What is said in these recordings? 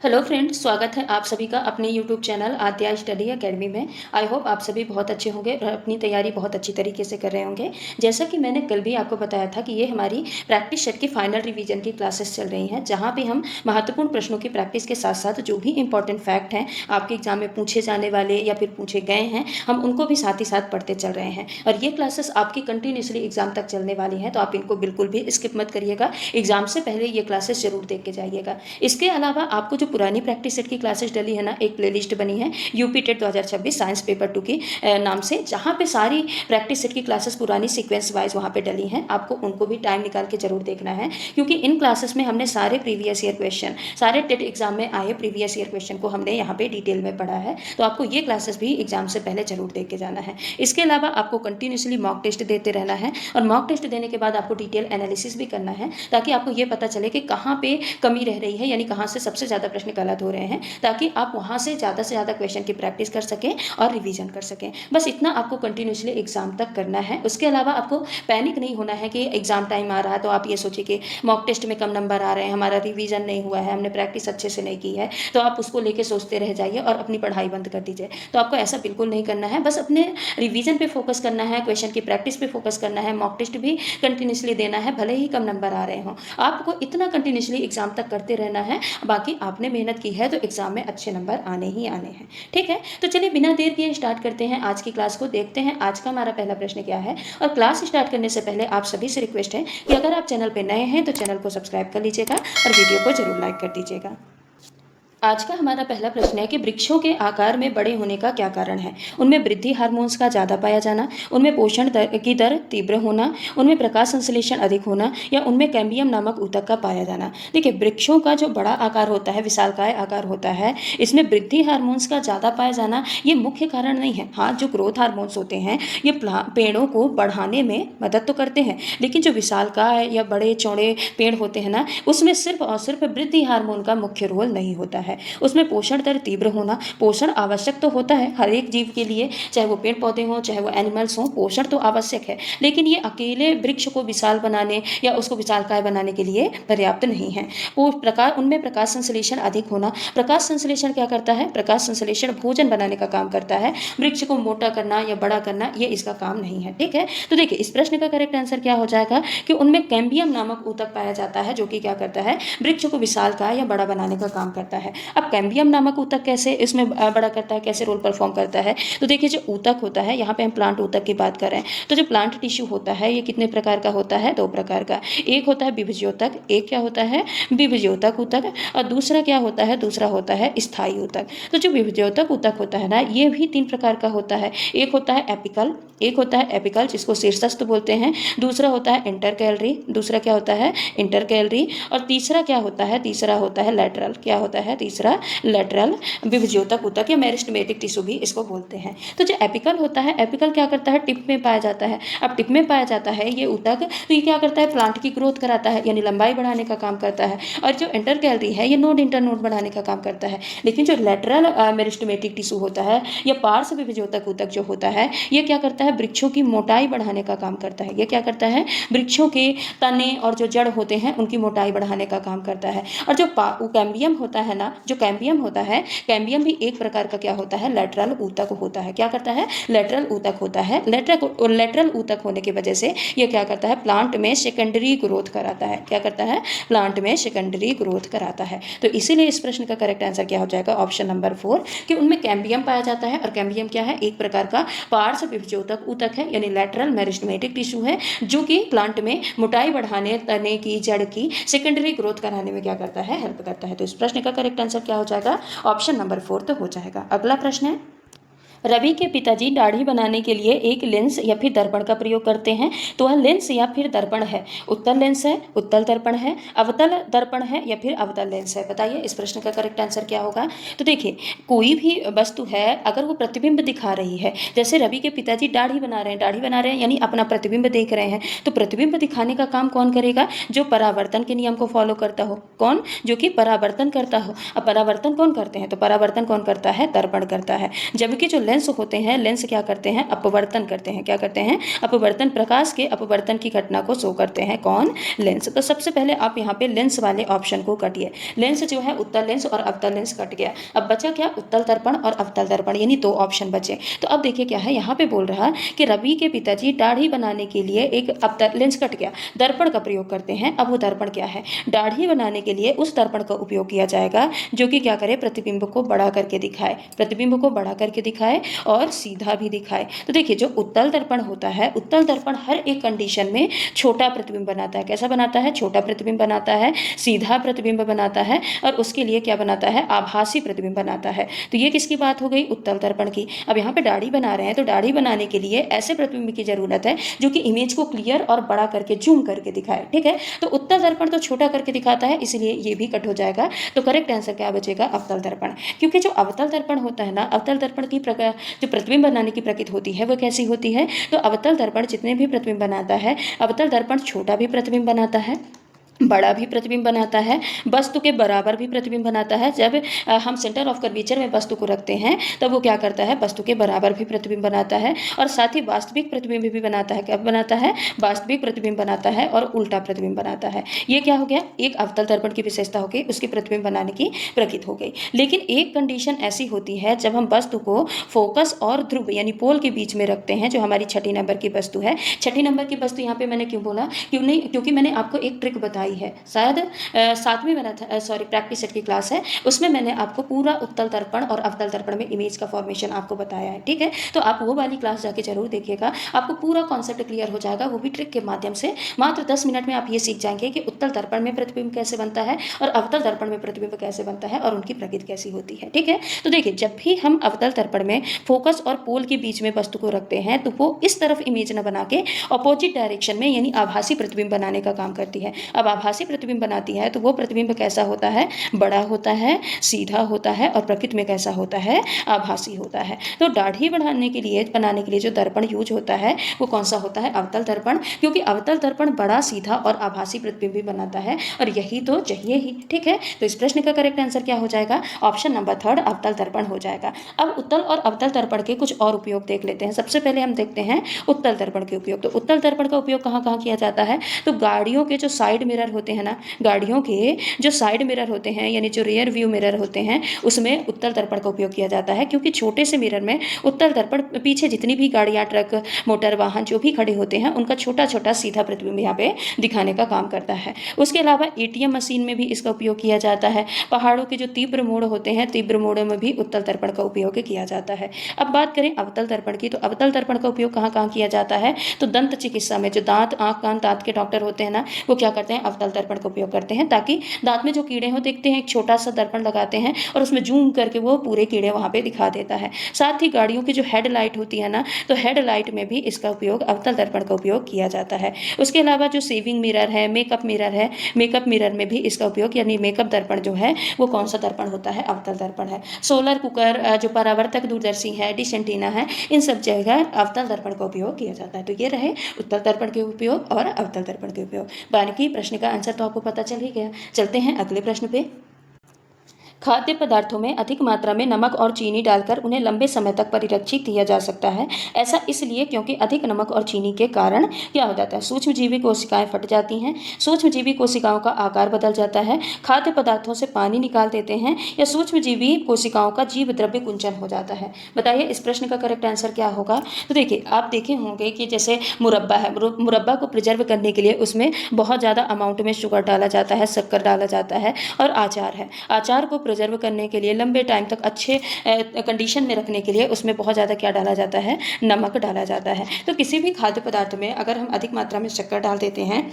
Hello friends, स्वागत है आप सभी का अपने यूट्यूब चैनल आद्या स्टडी एकेडमी में। आई होप आप सभी बहुत अच्छे होंगे और अपनी तैयारी बहुत अच्छी तरीके से कर रहे होंगे। जैसा कि मैंने कल भी आपको बताया था कि ये हमारी प्रैक्टिस सेट की फाइनल रिवीजन की क्लासेस चल रही हैं, जहाँ पे हम महत्वपूर्ण प्रश्नों की प्रैक्टिस के साथ साथ जो भी इंपॉर्टेंट फैक्ट हैं आपके एग्जाम में पूछे जाने वाले या फिर पूछे गए हैं, हम उनको भी साथ ही साथ पढ़ते चल रहे हैं। और ये क्लासेस आपकी कंटिन्यूसली एग्जाम तक चलने वाली हैं, तो आप इनको बिल्कुल भी स्किप मत करिएगा। एग्जाम से पहले ये क्लासेस जरूर देख के जाइएगा। इसके अलावा आपको जो पुरानी प्रैक्टिस सेट की क्लासेस डली है ना, एक प्लेलिस्ट बनी है यूपी टेट 2026 साइंस पेपर 2 की नाम से, जहाँ पे सारी प्रैक्टिस सेट की क्लासेस पुरानी सीक्वेंस वाइज वहाँ पे डली हैं। आपको उनको भी टाइम निकाल के जरूर देखना है, क्योंकि इन क्लासेस में हमने सारे प्रीवियस ईयर क्वेश्चन, सारे टेट एग्जाम में आए प्रीवियस ईयर क्वेश्चन को हमने यहाँ पे डिटेल में पढ़ा है। तो आपको ये क्लासेस भी एग्जाम से पहले जरूर देख के जाना है। इसके अलावा आपको कंटिन्यूसली मॉक टेस्ट देते रहना है, और मॉक टेस्ट देने के बाद आपको डिटेल एनालिसिस भी करना है, ताकि आपको ये पता चले कि कहाँ पे कमी रह रही है, यानी कहाँ से सबसे ज़्यादा प्रश्न गलत हो रहे हैं, ताकि आप वहाँ से ज़्यादा क्वेश्चन की प्रैक्टिस कर सकें और रिवीजन कर सकें। बस इतना आपको कंटिन्यूसली एग्जाम तक करना है। उसके अलावा आपको पैनिक नहीं होना है कि एग्जाम टाइम आ रहा है तो आप ये सोचिए कि मॉक टेस्ट में कम नंबर आ रहे हैं, हमारा रिवीजन नहीं हुआ है, हमने प्रैक्टिस अच्छे से नहीं की है, तो आप उसको लेके सोचते रह जाइए और अपनी पढ़ाई बंद कर दीजिए। तो आपको ऐसा बिल्कुल नहीं करना है। बस अपने रिवीजन पे फोकस करना है, क्वेश्चन की प्रैक्टिस पे फोकस करना है, मॉक टेस्ट भी कंटिन्यूसली देना है, भले ही कम नंबर आ रहे हों। आपको इतना कंटिन्यूसली एग्जाम तक करते रहना है। बाकी आपने मेहनत की है तो एग्जाम में अच्छे नंबर आने ही आने हैं। ठीक है, तो चलिए बिना देर किए स्टार्ट करते हैं आज की क्लास को। देखते हैं आज का हमारा पहला प्रश्न क्या है। और क्लास स्टार्ट करने से पहले आप सभी से रिक्वेस्ट है कि अगर आप चैनल पर नए हैं तो चैनल को सब्सक्राइब कर लीजिएगा और वीडियो को जरूर लाइक कर दीजिएगा। आज का हमारा पहला प्रश्न है कि वृक्षों के आकार में बड़े होने का क्या कारण है। उनमें वृद्धि हार्मोन्स का ज़्यादा पाया जाना, उनमें पोषण की दर तीव्र होना, उनमें प्रकाश संश्लेषण अधिक होना, या उनमें कैम्बियम नामक ऊतक का पाया जाना। देखिए, वृक्षों का जो बड़ा आकार होता है, विशालकाय आकार होता है, इसमें वृद्धि हार्मोन्स का ज़्यादा पाया जाना ये मुख्य कारण नहीं है। हाँ, जो ग्रोथ हार्मोन्स होते हैं ये पेड़ों को बढ़ाने में मदद तो करते हैं, लेकिन जो विशालकाय या बड़े चौड़े पेड़ होते हैं ना, उसमें सिर्फ और सिर्फ वृद्धि हार्मोन का मुख्य रोल नहीं होता है। उसमें पोषण दर तीव्र होना, पोषण आवश्यक तो होता है हर एक जीव के लिए, चाहे वो पेड़ पौधे हों चाहे वो एनिमल्स हों, पोषण तो आवश्यक है, लेकिन ये अकेले वृक्ष को विशाल बनाने या उसको विशालकाय बनाने के लिए पर्याप्त नहीं है। उनमें प्रकाश संश्लेषण अधिक होना, प्रकाश संश्लेषण क्या करता है? प्रकाश संश्लेषण भोजन बनाने का काम करता है, वृक्ष को मोटा करना या बड़ा करना ये इसका काम नहीं है। ठीक है, तो देखिए इस प्रश्न का करेक्ट आंसर क्या हो जाएगा कि उनमें कैम्बियम नामक ऊतक पाया जाता है, जो कि क्या करता है? वृक्ष को विशालकाय या बड़ा बनाने का काम करता है। अब कैम्बियम नामक ऊतक कैसे इसमें बड़ा करता है, कैसे रोल परफॉर्म करता है? तो देखिए, जो ऊतक होता है, यहाँ पे हम प्लांट ऊतक की बात कर रहे हैं, तो जो प्लांट टिश्यू होता है ये कितने प्रकार का होता है? दो प्रकार का। एक होता है विभज्योतक, एक क्या होता है? विभज्योतक ऊतक, और दूसरा क्या होता है? दूसरा होता है स्थायी ऊतक। तो जो विभज्योतक ऊतक होता है ना, ये भी तीन प्रकार का होता है। एक होता है एपिकल, एक होता है एपिकल जिसको शीर्षस्थ बोलते हैं, दूसरा होता है इंटरकैलरी, दूसरा क्या होता है? इंटरकैलरी, और तीसरा क्या होता है? तीसरा होता है लैटरल। क्या होता है तीसरा? लैटरल विभज्योतक ऊतक या मेरिस्टेमेटिक टिश्यू भी इसको बोलते हैं। तो जो एपिकल होता है, एपिकल क्या करता है? टिप में पाया जाता है। अब टिप में पाया जाता है ये ऊतक, तो ये क्या करता है? प्लांट की ग्रोथ कराता है, यानी लंबाई बढ़ाने का काम करता है। और जो इंटरकैलरी है ये नोड इंटरनोड बढ़ाने का काम करता है। लेकिन जो लैटरल मेरिस्टेमेटिक टिश्यू होता है या पार्श्व विभज्योतक ऊतक जो होता है, ये क्या करता है? वृक्षों की मोटाई बढ़ाने का काम करता है। ये क्या करता है? वृक्षों के तने और जो जड़ होते हैं उनकी मोटाई बढ़ाने का काम करता है। और जो कैम्बियम होता है ना, जो कैम्बियम होता है, कैम्बियम भी एक प्रकार का क्या होता है? लैटरल ऊतक होता है। क्या करता है? लैटरल ऊतक होता है। लैटरल ऊतक होने की वजह से ये क्या करता है? प्लांट में सेकेंडरी ग्रोथ कराता है। क्या करता है? प्लांट में सेकेंडरी ग्रोथ कराता है। तो इसीलिए इस प्रश्न का करेक्ट आंसर क्या हो जाएगा? ऑप्शन नंबर 4, कि उनमें कैम्बियम पाया जाता है। और कैम्बियम क्या है? एक प्रकार का पार्श्व विभज्योतक ऊतक है, यानी लैटरल मेरिस्टेमेटिक टिश्यू है, जो कि प्लांट में मोटाई बढ़ाने, तने की, जड़ की सेकेंडरी ग्रोथ कराने में क्या करता है? हेल्प करता है। तो इस प्रश्न का करेक्ट आंसर क्या हो जाएगा? ऑप्शन नंबर 4 तो हो जाएगा। अगला प्रश्न है, रवि के पिताजी दाढ़ी बनाने के लिए एक लेंस या फिर दर्पण का प्रयोग करते हैं, तो वह लेंस या फिर दर्पण है? उत्तल लेंस है, उत्तल दर्पण है, अवतल दर्पण है, या फिर अवतल लेंस है? बताइए इस प्रश्न का करेक्ट आंसर क्या होगा। तो देखिए, कोई भी वस्तु है अगर वो प्रतिबिंब दिखा रही है, जैसे रवि के पिताजी दाढ़ी बना रहे हैं, दाढ़ी बना रहे हैं यानी अपना प्रतिबिंब देख रहे हैं, तो प्रतिबिंब दिखाने का काम कौन करेगा? जो परावर्तन के नियम को फॉलो करता हो। कौन? जो कि परावर्तन करता हो। अब परावर्तन कौन करते हैं? तो परावर्तन कौन करता है? दर्पण करता है। जबकि जो लेंस होते हैं, लेंस क्या करते हैं, अपवर्तन करते हैं। क्या करते हैं, अपवर्तन, प्रकाश के अपवर्तन की घटना को शो करते हैं। कौन, लेंस। तो सबसे पहले आप यहाँ पे लेंस वाले ऑप्शन को काटिए। लेंस जो है उत्तल लेंस और अवतल लेंस कट गया। अब बचा क्या, उत्तल दर्पण और अवतल दर्पण, यानी दो ऑप्शन बचे। तो अब देखिए क्या है, यहाँ पे बोल रहा कि रवि के पिताजी दाढ़ी बनाने के लिए एक अवतल लेंस कट गया, दर्पण का प्रयोग करते हैं। अब वो दर्पण क्या है, दाढ़ी बनाने के लिए उस दर्पण का उपयोग किया जाएगा जो कि क्या करे, प्रतिबिंब को बड़ा करके दिखाए, प्रतिबिंब को बड़ा करके दिखाए और सीधा भी दिखाए। तो देखिए जो उत्तल दर्पण होता है, उत्तल दर्पण हर एक कंडीशन में छोटा प्रतिबिंब बनाता है। कैसा बनाता है, छोटा प्रतिबिंब बनाता है, सीधा प्रतिबिंब बनाता है और उसके लिए क्या बनाता है, आभासी प्रतिबिंब बनाता है। तो ये किसकी बात हो गई, उत्तल दर्पण की। अब यहाँ पे दाढ़ी बना रहे हैं तो दाढ़ी बनाने के लिए ऐसे प्रतिबिंब की जरूरत है जो कि इमेज को क्लियर और बड़ा करके जूम करके दिखाए। ठीक है, तो उत्तल दर्पण तो छोटा करके दिखाता है, इसलिए ये भी कट हो जाएगा। तो करेक्ट आंसर क्या बचेगा, अवतल दर्पण। क्योंकि जो अवतल दर्पण होता है ना, अवतल दर्पण की जो प्रतिबिंब बनाने की प्रकृति होती है वो कैसी होती है, तो अवतल दर्पण जितने भी प्रतिबिंब बनाता है, अवतल दर्पण छोटा भी प्रतिबिंब बनाता है, बड़ा भी प्रतिबिंब बनाता है, वस्तु के बराबर भी प्रतिबिंब बनाता है। जब हम सेंटर ऑफ कर्वेचर में वस्तु को रखते हैं तब वो क्या करता है, वस्तु के बराबर भी प्रतिबिंब बनाता है और साथ ही वास्तविक प्रतिबिंब भी बनाता है। क्या बनाता है, वास्तविक प्रतिबिंब बनाता है और उल्टा प्रतिबिंब बनाता है। ये क्या हो गया, एक अवतल दर्पण की विशेषता हो गई, उसकी प्रतिबिंब बनाने की प्रकृति हो गई। लेकिन एक कंडीशन ऐसी होती है जब हम वस्तु को फोकस और ध्रुव यानी पोल के बीच में रखते हैं, जो हमारी छठी नंबर की वस्तु है। छठी नंबर की वस्तु यहाँ पे मैंने क्यों बोला, क्यों नहीं, क्योंकि मैंने आपको एक ट्रिक बताई है, शायद सातवीं प्रैक्टिस सेट की क्लास है, उसमें मैंने आपको पूरा उत्तल दर्पण और अवतल दर्पण में इमेज का फॉर्मेशन आपको बताया है। ठीक है, तो आप वो वाली क्लास जाके जरूर देखिएगा, आपको पूरा कॉन्सेप्ट क्लियर हो जाएगा, वो भी ट्रिक के माध्यम से। मात्र 10 मिनट में आप ये सीख जाएंगे कि उत्तल दर्पण में प्रतिबिंब कैसे बनता है और अवतल दर्पण में प्रतिबिंब कैसे बनता है और उनकी प्रकृति कैसी होती है। ठीक है, तो देखिए जब भी हम अवतल दर्पण में फोकस और पोल के बीच में वस्तु को रखते हैं तो वो इस तरफ इमेज न बना के अपोजिट डायरेक्शन में यानी आभासी प्रतिबिंब बनाने का काम करती है। अब आभासी प्रतिबिंब बनाती है तो वो प्रतिबिंब कैसा होता है, बड़ा होता है, सीधा होता है और प्रकृति में कैसा होता है, आभासी होता है। तो दाढ़ी बनाने के लिए जो दर्पण यूज होता है वो कौन सा होता है, अवतल दर्पण, क्योंकि अवतल दर्पण बड़ा, सीधा और आभासी प्रतिबिंब भी बनाता है और यही तो चाहिए ही। ठीक है, तो इस प्रश्न का करेक्ट आंसर क्या हो जाएगा, ऑप्शन नंबर 3 अवतल दर्पण हो जाएगा। अब उत्तल और अवतल दर्पण के कुछ और उपयोग देख लेते हैं। सबसे पहले हम देखते हैं उत्तल दर्पण के उपयोग। तो उत्तल दर्पण का उपयोग कहाँ कहाँ किया जाता है, तो गाड़ियों के जो साइड मिरर होते हैं ना, गाड़ियों के जो साइड मिरर होते हैं यानी जो रियर व्यू मिरर होते हैं उसमें उत्तल दर्पण का उपयोग किया जाता है, क्योंकि छोटे से मिरर में उत्तल दर्पण पीछे जितनी भी गाड़ियाँ, ट्रक, मोटर वाहन जो भी खड़े होते हैं उनका छोटा छोटा सीधा प्रतिबिंब यहाँ पे दिखाने का काम करता है। उसके अलावा एटीएम मशीन में भी इसका उपयोग किया जाता है। पहाड़ों के जो तीव्र मोड़ होते हैं, तीव्र मोड़ों में भी उत्तल दर्पण का उपयोग किया जाता है। अब बात करें अवतल दर्पण की, तो अवतल दर्पण का उपयोग कहाँ कहाँ किया जाता है, तो दंत चिकित्सा में जो दांत, आँख, कान, दांत के डॉक्टर होते हैं ना, वो क्या करते हैं, अवतल दर्पण का उपयोग करते हैं, ताकि दांत में जो कीड़े हो देखते हैं, एक छोटा सा दर्पण लगाते हैं और उसमें जूम करके वो पूरे कीड़े वहाँ पे दिखा देता है। साथ ही गाड़ियों की जो हेडलाइट होती है ना, तो हेडलाइट में भी इसका उपयोग, अवतल दर्पण का उपयोग किया जाता है। उसके अलावा जो सेविंग मिरर है, मेकअप मिरर है, मेकअप मिरर में भी इसका उपयोग यानी मेकअप दर्पण जो है वो कौन सा दर्पण होता है, अवतल दर्पण है। सोलर कुकर, जो परावर्तक दूरदर्शी है, डिश एंटीना है, इन सब जगह अवतल दर्पण का उपयोग किया जाता है। तो ये रहे उत्तल दर्पण के उपयोग और अवतल दर्पण के उपयोग। बाकी प्रश्न का आंसर तो आपको पता चल ही गया। चलते हैं अगले प्रश्न पे। खाद्य पदार्थों में अधिक मात्रा में नमक और चीनी डालकर उन्हें लंबे समय तक परिरक्षित किया जा सकता है। ऐसा इसलिए क्योंकि अधिक नमक और चीनी के कारण क्या हो जाता है, सूक्ष्मजीवी कोशिकाएं फट जाती हैं, सूक्ष्मजीवी कोशिकाओं का आकार बदल जाता है, खाद्य पदार्थों से पानी निकाल देते हैं या सूक्ष्मजीवी कोशिकाओं का जीव द्रव्य कुंचन हो जाता है। बताइए इस प्रश्न का करेक्ट आंसर क्या होगा। तो देखिए आप देखे होंगे कि जैसे मुरब्बा है, मुरब्बा को प्रिजर्व करने के लिए उसमें बहुत ज़्यादा अमाउंट में शुगर डाला जाता है, शक्कर डाला जाता है, और आचार है, आचार को प्रिजर्व करने के लिए, लंबे टाइम तक अच्छे कंडीशन में रखने के लिए उसमें बहुत ज़्यादा क्या डाला जाता है, नमक डाला जाता है। तो किसी भी खाद्य पदार्थ में अगर हम अधिक मात्रा में शक्कर डाल देते हैं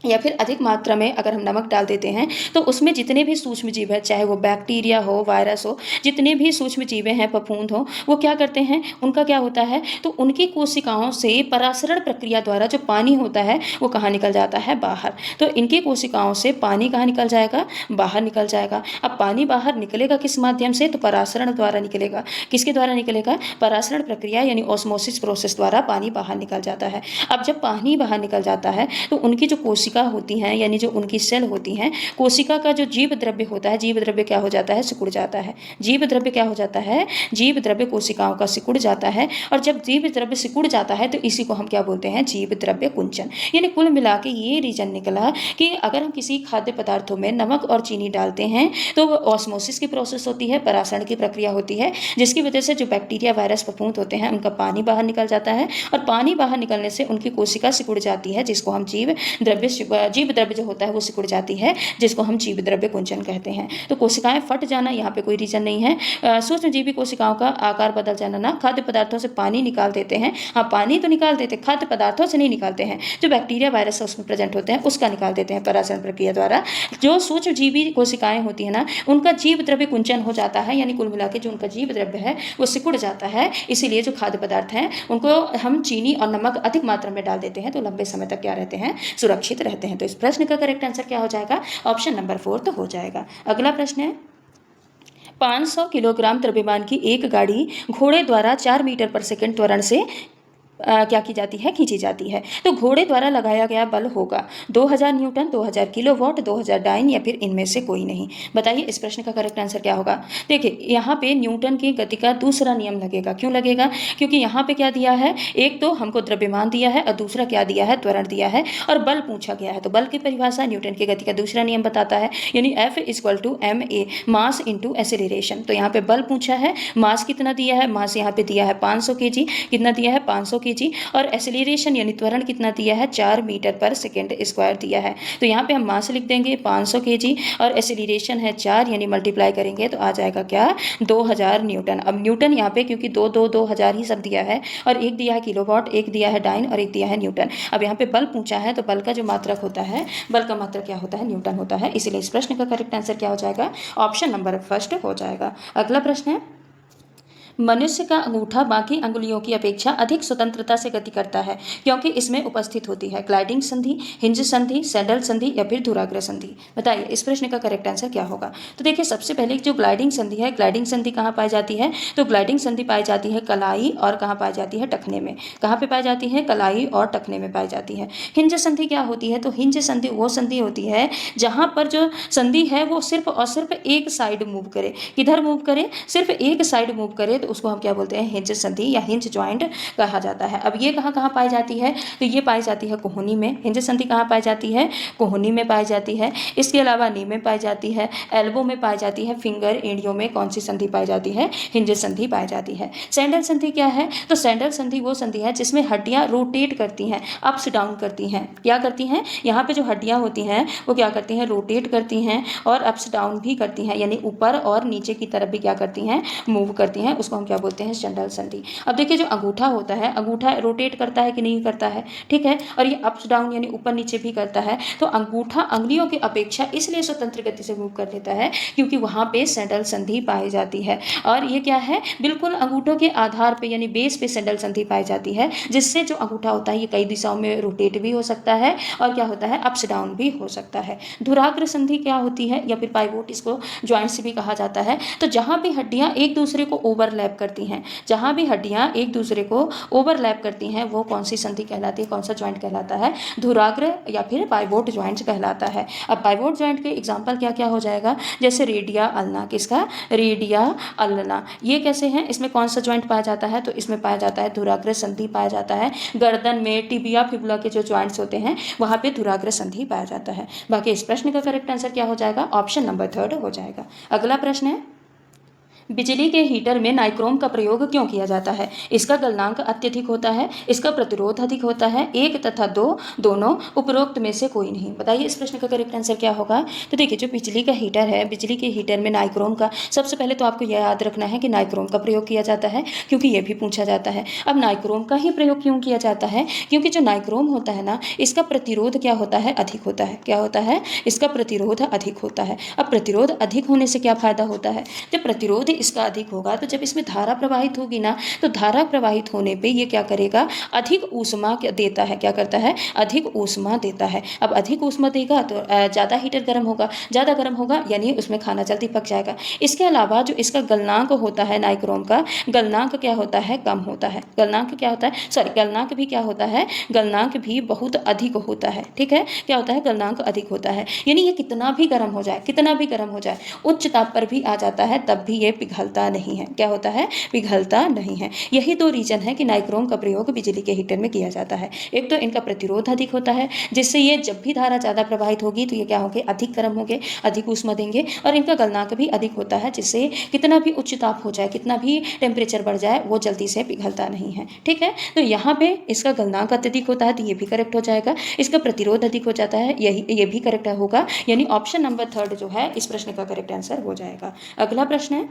या फिर अधिक मात्रा में अगर हम नमक डाल देते हैं तो उसमें जितने भी सूक्ष्म जीव है, चाहे वो बैक्टीरिया हो, वायरस हो, जितने भी सूक्ष्म जीव हैं, फफूंद हो, वो क्या करते हैं, उनका क्या होता है, तो उनकी कोशिकाओं से परासरण प्रक्रिया द्वारा जो पानी होता है वो कहाँ निकल जाता है, बाहर। तो इनकी कोशिकाओं से पानी कहाँ निकल जाएगा, बाहर निकल जाएगा। अब पानी बाहर निकलेगा किस माध्यम से, तो परासरण द्वारा निकलेगा। किसके द्वारा निकलेगा, परासरण प्रक्रिया यानी ऑस्मोसिस प्रोसेस द्वारा पानी बाहर निकल जाता है। अब जब पानी बाहर निकल जाता है तो उनकी जो कोशिका होती हैं, यानी जो उनकी सेल होती हैं, कोशिका का जो जीव द्रव्य होता है, जीव द्रव्य क्या हो जाता है, सिकुड़ जाता है। जीव द्रव्य क्या हो जाता है, जीव द्रव्य कोशिकाओं का सिकुड़ जाता है। और जब जीव द्रव्य सिकुड़ जाता है तो इसी को हम क्या बोलते हैं, जीव द्रव्य कुंचन। यानी कुल मिला के ये रीजन निकला कि अगर हम किसी खाद्य पदार्थों में नमक और चीनी डालते हैं तो ऑस्मोसिस की प्रोसेस होती है, परासरण की प्रक्रिया होती है, जिसकी वजह से जो बैक्टीरिया, वायरस, फफूंद होते हैं उनका पानी बाहर निकल जाता है, और पानी बाहर निकलने से उनकी कोशिका सिकुड़ जाती है, जिसको हम जीव द्रव्य जो होता है वो सिकुड़ जाती है, जिसको हम जीव द्रव्य कुंचन कहते हैं। तो कोशिकाएं फट जाना यहाँ पे कोई रीजन नहीं है। सूक्ष्मजीवी कोशिकाओं का आकार बदल जाना ना, खाद्य पदार्थों से पानी निकाल देते हैं, हाँ पानी तो निकाल देते, खाद्य पदार्थों से नहीं निकालते हैं, जो बैक्टीरिया, वायरस उसमें प्रेजेंट होते हैं उसका निकाल देते हैं परासरण प्रक्रिया द्वारा। जो सूक्ष्मजीवी कोशिकाएं होती है ना, उनका जीव द्रव्य कुंचन हो जाता है, यानी कुल मिला के जो उनका जीव द्रव्य है वो सिकुड़ जाता है। इसीलिए जो खाद्य पदार्थ हैं उनको हम चीनी और नमक अधिक मात्रा में डाल देते हैं तो लंबे समय तक क्या रहते हैं, सुरक्षित रहते हैं। तो इस प्रश्न का करेक्ट आंसर क्या हो जाएगा, ऑप्शन नंबर 4 तो हो जाएगा। अगला प्रश्न है, 500 किलोग्राम द्रव्यमान की एक गाड़ी घोड़े द्वारा 4 मीटर पर सेकंड त्वरण से क्या की जाती है, खींची जाती है। तो घोड़े द्वारा लगाया गया बल होगा 2000 न्यूटन, 2000 किलोवाट, 2000 डाइन या फिर इनमें से कोई नहीं। बताइए इस प्रश्न का करेक्ट आंसर क्या होगा। देखिए यहाँ पे न्यूटन की गति का दूसरा नियम लगेगा। क्यों लगेगा, क्योंकि यहाँ पे क्या दिया है, एक तो हमको द्रव्यमान दिया है और दूसरा क्या दिया है, त्वरण दिया है, और बल पूछा गया है। तो बल की परिभाषा न्यूटन की गति का दूसरा नियम बताता है, यानी F = ma, mass into acceleration. तो यहाँ पे बल पूछा है, मास कितना दिया है, मास यहाँ पे दिया है 500 kg, कितना दिया है 500 kg, और एसेलरेशन यानी त्वरण कितना दिया है 4 मीटर पर सेकेंड स्क्वायर दिया है। तो यहाँ पे हम मास लिख देंगे 500 kg और एसेलरेशन है 4, यानी मल्टीप्लाई करेंगे तो आ जाएगा क्या, 2000 न्यूटन। अब न्यूटन यहाँ पे क्योंकि 2000 ही सब दिया है, और एक दिया है किलोवाट, एक दिया है डाइन और एक दिया है न्यूटन। अब यहाँ पे बल पूछा है तो बल का जो मात्रक होता है, बल का मात्रक क्या होता है, न्यूटन होता है। इसीलिए इस प्रश्न का करेक्ट आंसर क्या हो जाएगा, ऑप्शन नंबर 1 हो जाएगा। अगला प्रश्न है, मनुष्य का अंगूठा बाकी अंगुलियों की अपेक्षा अधिक स्वतंत्रता से गति करता है क्योंकि इसमें उपस्थित होती है ग्लाइडिंग संधि, हिंज संधि, सैडल संधि या फिर धुराग्र संधि। बताइए इस प्रश्न का करेक्ट आंसर क्या होगा। तो देखिए सबसे पहले जो ग्लाइडिंग संधि है, ग्लाइडिंग संधि कहाँ पाई जाती है, तो ग्लाइडिंग संधि पाई जाती है कलाई और कहाँ पाई जाती है, टखने में। कहाँ पे पाई जाती है, कलाई और टखने में पाई जाती है। हिंज संधि क्या होती है, तो हिंज संधि वो संधि होती है जहाँ पर जो संधि है वो सिर्फ और सिर्फ एक साइड मूव करे। किधर मूव करे, सिर्फ एक साइड मूव करे, तो उसको हम क्या बोलते हैं, हिंज संधि या हिंज जॉइंट कहा जाता है। अब ये कहाँ कहाँ पाई जाती है, तो ये पाई जाती है कोहनी में। हिंज संधि कहाँ पाई जाती है, कोहनी में पाई जाती है। इसके अलावा नी में पाई जाती है, एल्बो में पाई जाती है, फिंगर एड़ियों में कौन सी संधि पाई जाती है, हिंज संधि पाई जाती है। सैंडल संधि क्या है, तो सैंडल संधि वो संधि है जिसमें हड्डियां रोटेट करती हैं, अप्स डाउन करती हैं। क्या करती हैं, यहाँ पे जो हड्डियां होती हैं वो क्या करती हैं, रोटेट करती हैं और अप्स डाउन भी करती हैं, यानी ऊपर और नीचे की तरफ भी क्या करती हैं, मूव करती हैं। उसको हम क्या बोलते हैं, सैंडल संधि। अब देखिए जो अंगूठा होता है, अंगूठा रोटेट करता है कि नहीं करता है, ठीक है, और ये अप्स डाउन यानी ऊपर नीचे भी करता है। तो अंगूठा अंगुलियों की अपेक्षा इसलिए स्वतंत्र गति से मूव कर लेता है क्योंकि वहां पे सैंडल संधि पाई जाती है। और ये क्या है, बिल्कुल अंगूठों के आधार पे यानी बेस पे सैंडल संधि पाई जाती है, जिससे जो अंगूठा होता है ये कई दिशाओं में रोटेट भी हो सकता है और क्या होता है, अप्स डाउन भी हो सकता है। धुराग्र संधि क्या होती है, या फिर पाइवोट, इसको जॉइंट्स भी कहा जाता है। तो जहां भी हड्डियां एक दूसरे को ओवरलैप करती हैं, जहां भी हड्डियां एक दूसरे को ओवरलैप करती हैं, वो कौन सी संधि कहलाती है, कौन सा जॉइंट कहलाता है, धुराग्र या फिर पाइवोट जॉइंट्स कहलाता है। अब पाइवोट जॉइंट के एग्जांपल क्या क्या हो जाएगा, जैसे रेडिया अल्ना, किसका, रेडिया अल्ना, ये कैसे हैं, इसमें कौन सा जॉइंट पाया जाता है, तो इसमें पाया जाता है धुराग्र संधि पाया जाता है। गर्दन में टिबिया फिबुला के जो जॉइंट्स होते हैं वहां पे धुराग्र संधि पाया जाता है। बाकी इस प्रश्न का करेक्ट आंसर क्या हो जाएगा, ऑप्शन नंबर 3 हो जाएगा। अगला प्रश्न है, बिजली के हीटर में नाइक्रोम का प्रयोग क्यों किया जाता है। इसका गलनांक अत्यधिक होता है, इसका प्रतिरोध अधिक होता है, 1 तथा 2 दोनों, उपरोक्त में से कोई नहीं। बताइए इस प्रश्न का करेक्ट आंसर क्या होगा। तो देखिए जो बिजली का हीटर है, बिजली के हीटर में नाइक्रोम का, सबसे पहले तो आपको यह याद रखना है कि नाइक्रोम का प्रयोग किया जाता है, क्योंकि यह भी पूछा जाता है। अब नाइक्रोम का ही प्रयोग क्यों किया जाता है, क्योंकि जो नाइक्रोम होता है ना, इसका प्रतिरोध क्या होता है, अधिक होता है। क्या होता है, इसका प्रतिरोध अधिक होता है। अब प्रतिरोध अधिक होने से क्या फायदा होता है, जब प्रतिरोध इसका अधिक होगा, तो जब इसमें धारा प्रवाहित होगी ना, तो धारा प्रवाहित होने पे ये क्या करेगा, अधिक ऊष्मा देता है। क्या करता है, अधिक ऊष्मा देता है। अब अधिक ऊष्मा देगा तो ज़्यादा हीटर गर्म होगा, ज़्यादा गर्म होगा यानी उसमें खाना जल्दी पक जाएगा। इसके अलावा जो इसका गलनांक होता है नाइक्रोम का, गलनांक क्या होता है, कम होता है। गलनांक क्या होता है, सॉरी, गलनांक भी क्या होता है, गलनांक भी बहुत अधिक होता है। ठीक है, क्या होता है, गलनांक अधिक होता है। यानी ये कितना भी गर्म हो जाए, कितना भी गर्म हो जाए, उच्च ताप पर भी आ जाता है, तब भी ये पिघलता नहीं है। क्या होता है, पिघलता नहीं है। यही दो रीजन है कि नाइक्रोम का प्रयोग बिजली के हीटर में किया जाता है। एक तो इनका प्रतिरोध अधिक होता है, जिससे ये जब भी धारा ज़्यादा प्रवाहित होगी तो ये क्या होंगे, अधिक गर्म होंगे, अधिक ऊष्मा देंगे। और इनका गलनांक भी अधिक होता है, जिससे कितना भी उच्च ताप हो जाए, कितना भी टेम्परेचर बढ़ जाए, वो जल्दी से पिघलता नहीं है। ठीक है, तो यहाँ पे इसका गलनांक अत्यधिक होता है, तो ये भी करेक्ट हो जाएगा। इसका प्रतिरोध अधिक हो जाता है, ये भी करेक्ट होगा। यानी ऑप्शन नंबर 3 जो है इस प्रश्न का करेक्ट आंसर हो जाएगा। अगला प्रश्न है,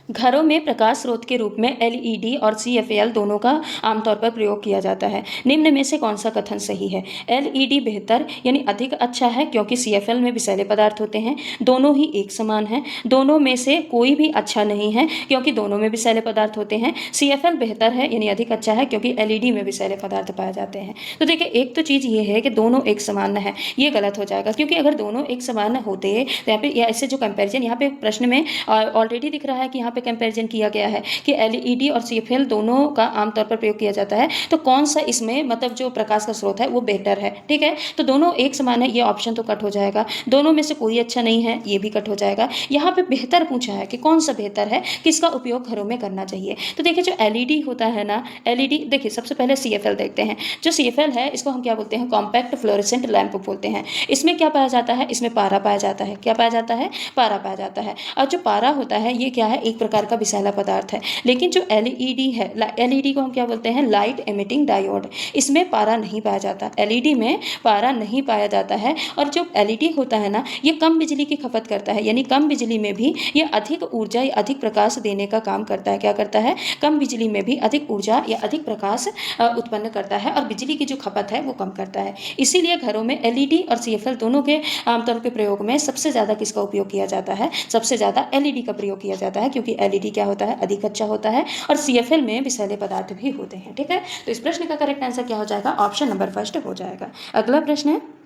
घरों में प्रकाश स्रोत के रूप में एलईडी और सीएफएल दोनों का आमतौर पर प्रयोग किया जाता है। निम्न में से कौन सा कथन सही है। एलईडी बेहतर यानी अधिक अच्छा है क्योंकि सीएफएल में विषैले पदार्थ होते हैं। दोनों ही एक समान हैं। दोनों में से कोई भी अच्छा नहीं है क्योंकि दोनों में विषैले पदार्थ होते हैं। सीएफएल बेहतर है यानी अधिक अच्छा है क्योंकि एलईडी में विषैले पदार्थ पाए जाते हैं। तो देखिए, एक तो चीज़ ये है कि दोनों एक समान है, ये गलत हो जाएगा, क्योंकि अगर दोनों एक समान होते तो यहाँ पे ऐसे जो कंपेरिजन यहाँ पे प्रश्न में ऑलरेडी दिख रहा है कि यहाँ पे कंपैरिजन किया गया है कि एलईडी और सीएफएल दोनों का आमतौर पर प्रयोग किया जाता है, तो कौन सा इसमें मतलब जो प्रकाश का स्रोत है वो बेहतर है। ठीक है, तो दोनों एक समान है, ये ऑप्शन तो कट हो जाएगा। दोनों में से कोई अच्छा नहीं है, ये भी कट हो जाएगा। यहाँ पे बेहतर पूछा है कि कौन सा बेहतर है, किसका उपयोग घरों में करना चाहिए। तो देखिए, जो एलईडी होता है ना, एलईडी देखिए, सबसे पहले सीएफएल देखते हैं। जो सीएफएल है इसको हम क्या बोलते हैं, कॉम्पैक्ट फ्लोरेसेंट लैंप बोलते हैं। इसमें क्या पाया जाता है, इसमें पारा पाया जाता है। क्या पाया जाता है, पारा पाया जाता है। और जो पारा होता है ये क्या है, एक प्रकार का विषैला पदार्थ है। लेकिन जो एलईडी है, एलईडी को हम क्या बोलते हैं, लाइट एमिटिंग डायोड, इसमें पारा नहीं पाया जाता। एलईडी में पारा नहीं पाया जाता है। और जो एलईडी होता है ना, ये कम बिजली की खपत करता है, यानी कम बिजली में भी ये अधिक ऊर्जा या अधिक प्रकाश देने का काम करता है। क्या करता है, कम बिजली में भी अधिक ऊर्जा या अधिक प्रकाश उत्पन्न करता है और बिजली की जो खपत है वो कम करता है। इसीलिए घरों में एलईडी और सीएफएल दोनों के आमतौर पर प्रयोग में सबसे ज़्यादा किसका उपयोग किया जाता है, सबसे ज़्यादा एलईडी का प्रयोग किया जाता है, क्योंकि एलईडी क्या होता है, अधिक अच्छा होता है और सीएफएल में विषैले पदार्थ भी होते हैं। ठीक है, तो इस प्रश्न का करेक्ट आंसर क्या हो जाएगा, ऑप्शन नंबर 1 हो जाएगा। अगला प्रश्न है,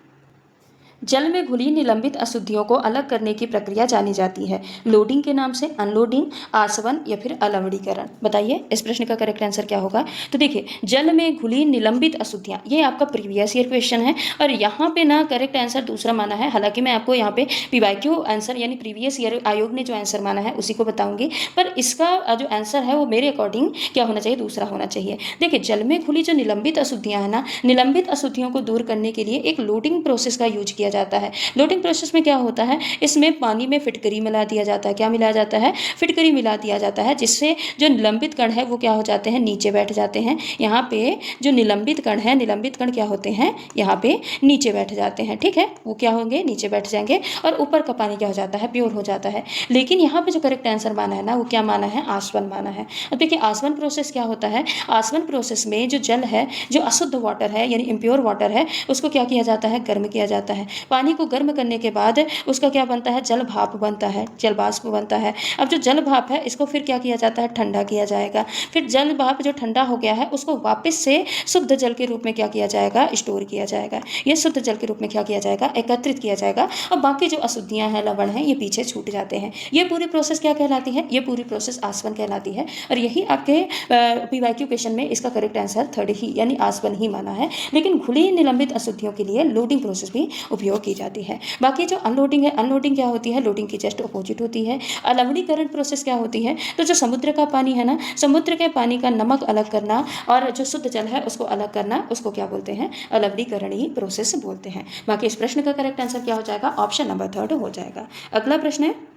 जल में घुली निलंबित अशुद्धियों को अलग करने की प्रक्रिया जानी जाती है। लोडिंग के नाम से, अनलोडिंग, आसवन या फिर अलवणीकरण। बताइए इस प्रश्न का करेक्ट आंसर क्या होगा। तो देखिए, जल में घुली निलंबित अशुद्धियाँ, ये आपका प्रीवियस ईयर क्वेश्चन है और यहाँ पे ना करेक्ट आंसर दूसरा माना है। हालांकि मैं आपको यहाँ पे पीवाईक्यू आंसर यानी प्रीवियस ईयर आयोग ने जो आंसर माना है उसी को बताऊंगी, पर इसका जो आंसर है वो मेरे अकॉर्डिंग क्या होना चाहिए, दूसरा होना चाहिए। देखिए, जल में घुली जो निलंबित अशुद्धियाँ हैं ना, निलंबित अशुद्धियों को दूर करने के लिए एक लोडिंग प्रोसेस का यूज किया जाता है। लोडिंग प्रोसेस में क्या होता है, इसमें पानी में फिटकरी मिला दिया जाता है। क्या मिलाया जाता है, फिटकरी मिला दिया जाता है, जिससे जो निलंबित कण है वो क्या हो जाते हैं, नीचे बैठ जाते हैं। यहाँ पे जो निलंबित कण है, निलंबित कण क्या होते हैं, यहाँ पे नीचे बैठ जाते हैं। ठीक है, वो क्या होंगे, नीचे बैठ जाएंगे और ऊपर का पानी क्या हो जाता है, प्योर हो जाता है। लेकिन यहाँ पे जो करेक्ट आंसर माना है ना, वो क्या माना है, आसवन माना है। अब देखिए, आसवन प्रोसेस क्या होता है, आसवन प्रोसेस में जो जल है, जो अशुद्ध वाटर है यानी इम्प्योर वाटर है, उसको क्या किया जाता है, गर्म किया जाता है। पानी को गर्म करने के बाद उसका क्या बनता है, जल भाप बनता है, जल वाष्प बनता है। अब जो जल भाप है इसको फिर क्या किया जाता है, ठंडा किया जाएगा। फिर जल भाप जो ठंडा हो गया है उसको वापस से शुद्ध जल के रूप में क्या किया जाएगा, स्टोर किया जाएगा। ये शुद्ध जल के रूप में क्या किया जाएगा, एकत्रित किया जाएगा और बाकी जो अशुद्धियां हैं, लवण हैं, ये पीछे छूट जाते हैं। ये पूरी प्रोसेस क्या कहलाती है, ये पूरी प्रोसेस आसवन कहलाती है। और यही आपके पीवाईक्यू क्वेश्चन में इसका करेक्ट आंसर 3 ही यानी आसवन ही माना है। लेकिन घुली निलंबित अशुद्धियों के लिए लोडिंग प्रोसेस भी उपयोग की जाती है। बाकी जो अनलोडिंग है, अनलोडिंग क्या होती है, लोडिंग की जस्ट अपोजिट होती है। अलवणीकरण प्रोसेस क्या होती है, तो जो समुद्र का पानी है ना, समुद्र के पानी का नमक अलग करना और जो शुद्ध जल है उसको अलग करना, उसको क्या बोलते हैं, अलवणीकरण ही प्रोसेस बोलते हैं। बाकी इस प्रश्न का करेक्ट आंसर क्या हो जाएगा, ऑप्शन नंबर 3 हो जाएगा। अगला प्रश्न है,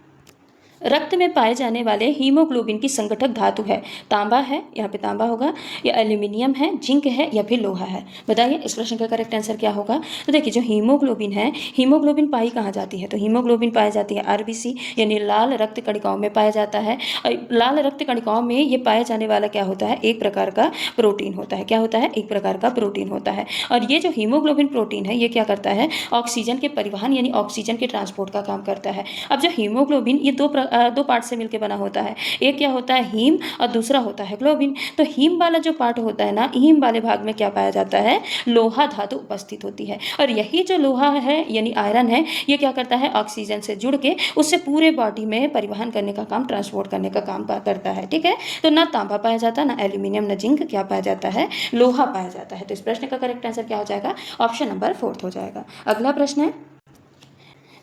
रक्त में पाए जाने वाले हीमोग्लोबिन की संगठक धातु है, तांबा है, यहाँ पे तांबा होगा, या एल्यूमिनियम है, जिंक है या फिर लोहा है। बताइए इस प्रश्न का करेक्ट आंसर क्या होगा। तो देखिए, जो हीमोग्लोबिन है, हीमोग्लोबिन पाई कहाँ जाती है, तो हीमोग्लोबिन पाई जाती है आरबीसी यानी लाल रक्त कणिकाओं में पाया जाता है। और लाल रक्त कणिकाओं में ये पाया जाने वाला क्या होता है, एक प्रकार का प्रोटीन होता है। क्या होता है, एक प्रकार का प्रोटीन होता है। और ये जो हीमोग्लोबिन प्रोटीन है ये क्या करता है, ऑक्सीजन के परिवहन यानी ऑक्सीजन के ट्रांसपोर्ट का काम करता है। अब जो हीमोग्लोबिन, ये दो पार्ट से मिलकर बना होता है। एक क्या होता है, हीम, और दूसरा होता है ग्लोबिन। तो हीम वाला जो पार्ट होता है ना, हीम वाले भाग में क्या पाया जाता है, लोहा धातु उपस्थित होती है। और यही जो लोहा है यानी आयरन है, ये क्या करता है, ऑक्सीजन से जुड़ के उससे पूरे बॉडी में परिवहन करने का काम, ट्रांसपोर्ट करने का काम करता है। ठीक है, तो ना तांबा पाया जाता, ना एल्यूमिनियम, ना जिंक क्या पाया जाता है, लोहा पाया जाता है। तो इस प्रश्न का करेक्ट आंसर क्या हो जाएगा, ऑप्शन नंबर 4 हो जाएगा। अगला प्रश्न है,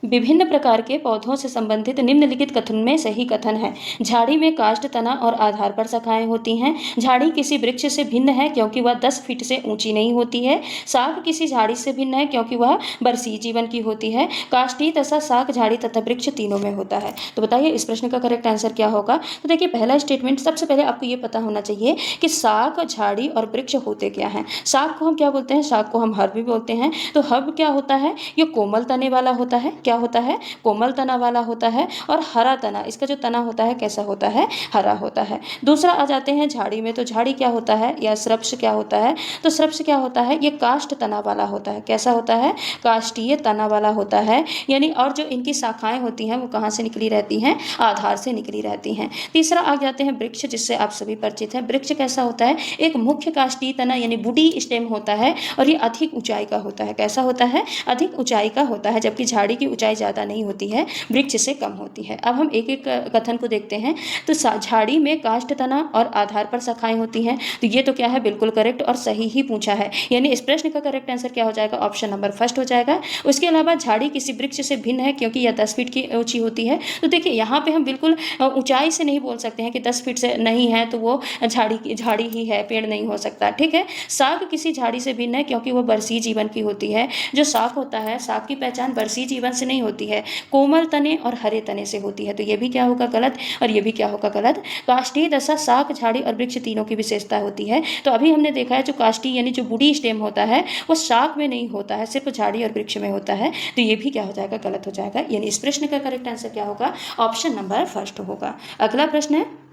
विभिन्न प्रकार के पौधों से संबंधित निम्नलिखित कथन में सही कथन है। झाड़ी में काष्ठ, तना और आधार पर शाखाएं होती हैं। झाड़ी किसी वृक्ष से भिन्न है क्योंकि वह 10 फीट से ऊंची नहीं होती है। शाख किसी झाड़ी से भिन्न है क्योंकि वह बरसीय जीवन की होती है। काष्ठी तथा शाख, झाड़ी तथा वृक्ष तीनों में होता है। तो बताइए इस प्रश्न का करेक्ट आंसर क्या होगा। तो देखिए पहला स्टेटमेंट, सबसे पहले आपको ये पता होना चाहिए कि शाख, झाड़ी और वृक्ष होते क्या हैं। शाख को हम क्या बोलते हैं, शाख को हम हर्ब भी बोलते हैं। तो हर्ब क्या होता है, ये कोमल तने वाला होता है। क्या होता है, कोमल तना वाला होता है। और हरा तना, इसका जो तना होता है कैसा होता है, हरा होता है। दूसरा आ जाते हैं झाड़ी में। तो झाड़ी क्या होता है या श्रप्स क्या होता है, तो श्रप्स क्या होता है, ये काष्ठ तना वाला होता है। कैसा होता है, काष्ठीय तना वाला होता है। यानी और जो इनकी शाखाएं होती हैं वो कहाँ से निकली रहती हैं, आधार से निकली रहती हैं। तीसरा आ जाते हैं वृक्ष, जिससे आप सभी परिचित हैं। वृक्ष कैसा होता है, एक मुख्य काष्ठीय तना यानी वुडी स्टेम होता है और ये अधिक ऊंचाई का होता है। कैसा होता है, अधिक ऊंचाई का होता है, जबकि झाड़ी की ऊंचाई ज़्यादा नहीं होती है, वृक्ष से कम होती है। अब हम एक एक कथन को देखते हैं। तो झाड़ी में काष्ठ, तना और आधार पर शाखाएं होती हैं। तो ये तो क्या है, बिल्कुल करेक्ट और सही ही पूछा है। यानी इस प्रश्न का करेक्ट आंसर क्या हो जाएगा, ऑप्शन नंबर फर्स्ट हो जाएगा। उसके अलावा झाड़ी किसी वृक्ष से भिन्न है क्योंकि यह 10 फीट की ऊंची होती है। तो देखिए यहाँ पे हम बिल्कुल ऊंचाई से नहीं बोल सकते हैं कि 10 फीट से नहीं है तो वो झाड़ी ही है, पेड़ नहीं हो सकता। ठीक है, शाख किसी झाड़ी से भिन्न है क्योंकि वो बरसीय जीवन की होती है। जो शाख होता है, शाख की पहचान बरसीय जीवन से नहीं होती है, कोमल तने और हरे तने से होती है। तो ये भी क्या होगा, गलत, और ये भी क्या होगा, गलत। काष्ठीय दशा शाख, झाड़ी और वृक्ष तीनों की विशेषता होती है। तो अभी हमने देखा है जो काष्ठीय यानी जो बूढ़ी स्टेम होता है वो शाख में नहीं होता है, सिर्फ झाड़ी और वृक्ष में होता है। तो ये भी क्या हो जाएगा, गलत हो जाएगा। यानी इस प्रश्न का करेक्ट आंसर क्या होगा, ऑप्शन नंबर फर्स्ट होगा। अगला प्रश्न है,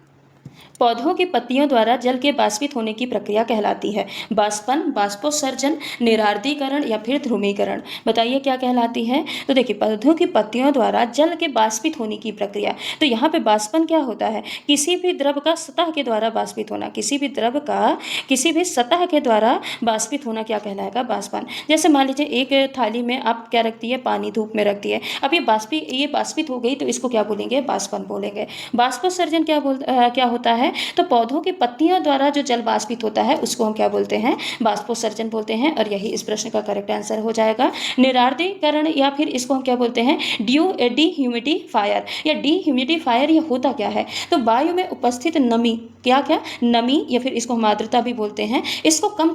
पौधों की पत्तियों द्वारा जल के बाष्पित होने की प्रक्रिया कहलाती है। बाष्पन, बाष्पोत्सर्जन, निरार्द्रीकरण या फिर ध्रुवीकरण। बताइए क्या कहलाती है। तो देखिए पौधों की पत्तियों द्वारा जल के बाष्पित होने की प्रक्रिया। तो यहाँ पे बाष्पन क्या होता है, किसी भी द्रव का सतह के द्वारा बाष्पित होना। किसी भी द्रव का किसी भी सतह के द्वारा बाष्पित होना क्या कहलाएगा, बाष्पन। जैसे मान लीजिए एक थाली में आप क्या रखती है, पानी धूप में रखती है। अब ये बाष्पित हो गई तो इसको क्या बोलेंगे, बाष्पन बोलेंगे। बाष्पोत्सर्जन क्या होता है, तो पौधों की पत्तियों द्वारा जो जल बाष्पित होता है उसको हम क्या बोलते हैं, बाष्पोत्सर्जन बोलते हैं। और यही इस प्रश्न का करेक्ट आंसर हो जाएगा। निरार्द्रीकरण या फिर इसको हम क्या बोलते हैं, डीह्यूमिडिफायर या डीह्यूमिडिफायर। ये होता क्या है, तो वायु में उपस्थित नमी, क्या नमी या फिर इसको हम आर्द्रता भी बोलते हैं, इसको कम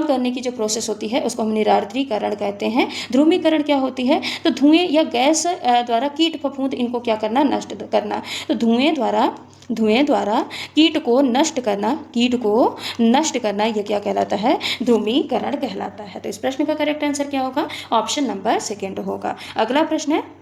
करने की जो प्रोसेस होती है उसको हम निरार्द्रीकरण कहते हैं। ध्रुवीकरण क्या होती है, तो धुएं या गैस द्वारा कीट फफूंद इनको क्या करना, नष्ट करना। तो धुएं द्वारा कीट को नष्ट करना ये क्या कहलाता है, ध्रुवीकरण कहलाता है। तो इस प्रश्न का करेक्ट आंसर क्या होगा, ऑप्शन नंबर सेकंड होगा। अगला प्रश्न है,